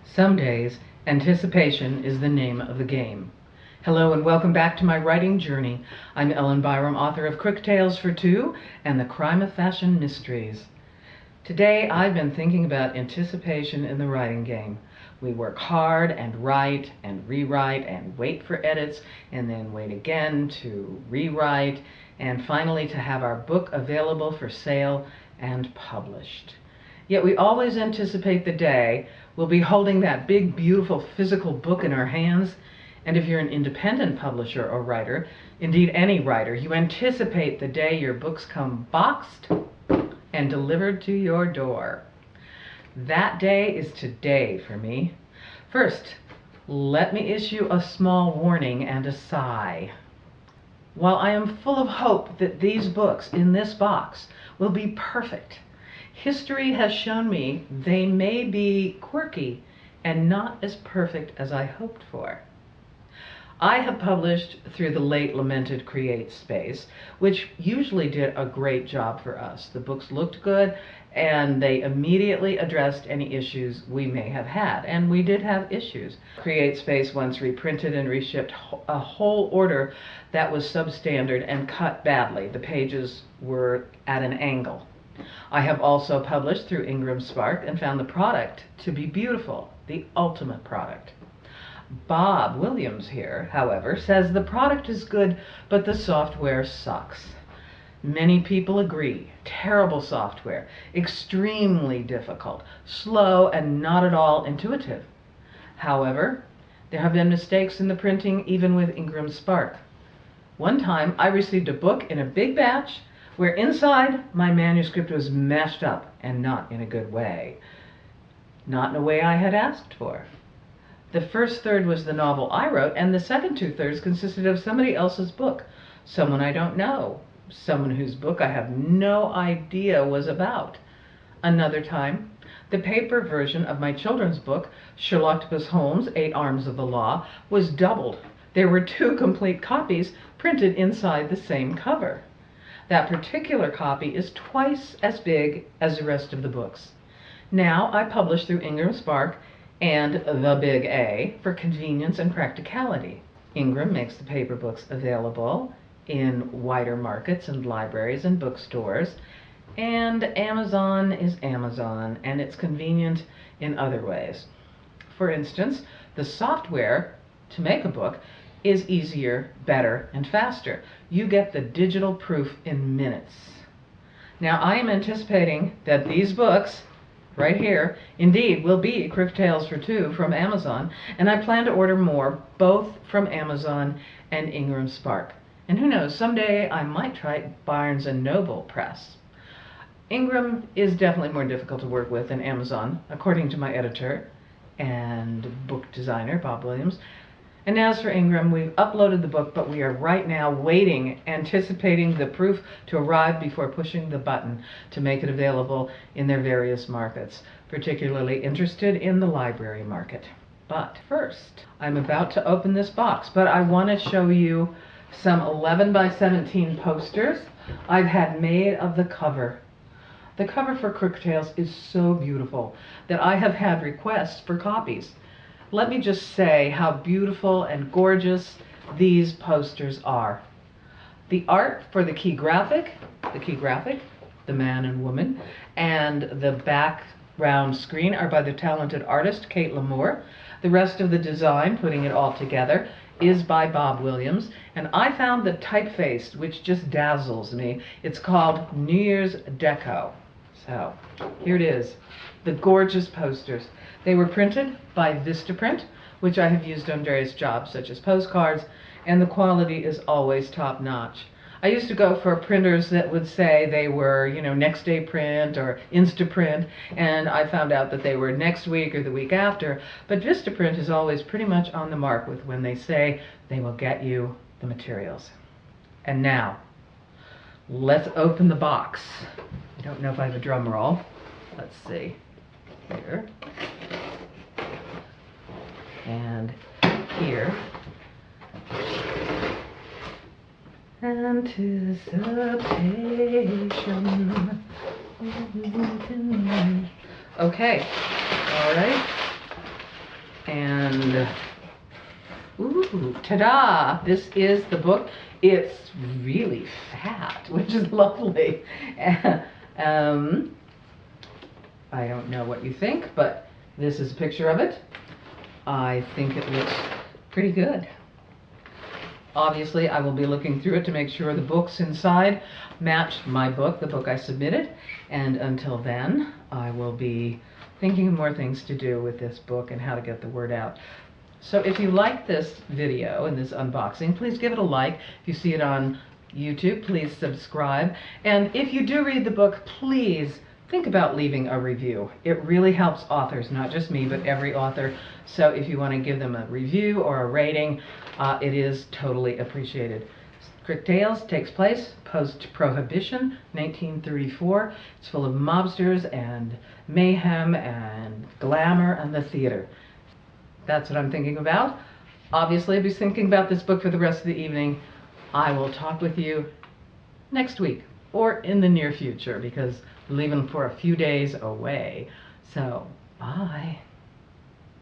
Some days, anticipation is the name of the game. Hello and welcome back to my writing journey. I'm Byerrum, author of CROOK Tales for Two and The Crime of Fashion Mysteries. Today I've been thinking about anticipation in the writing game. We work hard and write and rewrite and wait for edits and then wait again to rewrite and finally to have our book available for sale and published. Yet we always anticipate the day we'll be holding that big, beautiful physical book in our hands. And if you're an independent publisher or writer, indeed any writer, you anticipate the day your books come boxed and delivered to your door. That day is today for me. First, let me issue a small warning and a sigh. While I am full of hope that these books in this box will be perfect, history has shown me they may be quirky and not as perfect as I hoped for. I have published through the late lamented Create Space, which usually did a great job for us. The books looked good and they immediately addressed any issues we may have had, and we did have issues. Create Space once reprinted and reshipped a whole order that was substandard and cut badly. The pages were at an angle. I have also published through Spark and found the product to be beautiful, the ultimate product. Bob Williams here, however, says the product is good, but the software sucks. Many people agree. Terrible software, extremely difficult, slow, and not at all intuitive. However, there have been mistakes in the printing even with Spark. One time I received a book in a big batch where inside my manuscript was mashed up, and not in a good way. Not in a way I had asked for. The first third was the novel I wrote, and the second two-thirds consisted of somebody else's book. Someone I don't know. Someone whose book I have no idea was about. Another time, the paper version of my children's book, Sherlock Holmes, 8 Arms of the Law, was doubled. There were 2 complete copies printed inside the same cover. That particular copy is twice as big as the rest of the books. Now I publish through Spark and the Big A for convenience and practicality. Ingram makes the paper books available in wider markets and libraries and bookstores, and Amazon is Amazon, and it's convenient in other ways. For instance, the software to make a book is easier, better, and faster. You get the digital proof in minutes. Now I am anticipating that these books right here indeed will be CROOK Tales for Two from Amazon, and I plan to order more, both from Amazon and Spark. And who knows, someday I might try Barnes & Noble Press. Ingram is definitely more difficult to work with than Amazon, according to my editor and book designer, Bob Williams. And as for Ingram, we've uploaded the book, but we are right now waiting, anticipating the proof to arrive before pushing the button to make it available in their various markets, particularly interested in the library market. But first, I'm about to open this box, but I want to show you some 11 by 17 posters I've had made of the cover. The cover for CROOK Tales is so beautiful that I have had requests for copies. Let me just say how beautiful and gorgeous these posters are. The art for the key graphic, the man and woman, and the background screen are by the talented artist Kate Lamour. The rest of the design, putting it all together, is by Bob Williams, and I found the typeface, which just dazzles me. It's called New Year's Deco. So here it is, the gorgeous posters. They were printed by Vistaprint, which I have used on various jobs such as postcards, and the quality is always top-notch. I used to go for printers that would say they were, next day print or Instaprint, and I found out that they were next week or the week after, but Vistaprint is always pretty much on the mark with when they say they will get you the materials. And now, let's open the box. I don't know if I have a drum roll. Let's see. Here. And here. Anticipation. Okay. All right. And ooh, ta-da! This is the book. It's really fat, which is lovely. I don't know what you think, but this is a picture of it. I think it looks pretty good. Obviously, I will be looking through it to make sure the books inside match my book, the book I submitted. And until then, I will be thinking of more things to do with this book and how to get the word out. So if you like this video and this unboxing, please give it a like. If you see it on YouTube, please subscribe. And if you do read the book, please think about leaving a review. It really helps authors, not just me, but every author. So if you want to give them a review or a rating, it is totally appreciated. CROOK Tales takes place post-Prohibition, 1934. It's full of mobsters and mayhem and glamour and the theater. That's what I'm thinking about. Obviously, I'll be thinking about this book for the rest of the evening. I will talk with you next week or in the near future because we're leaving for a few days away. So, bye.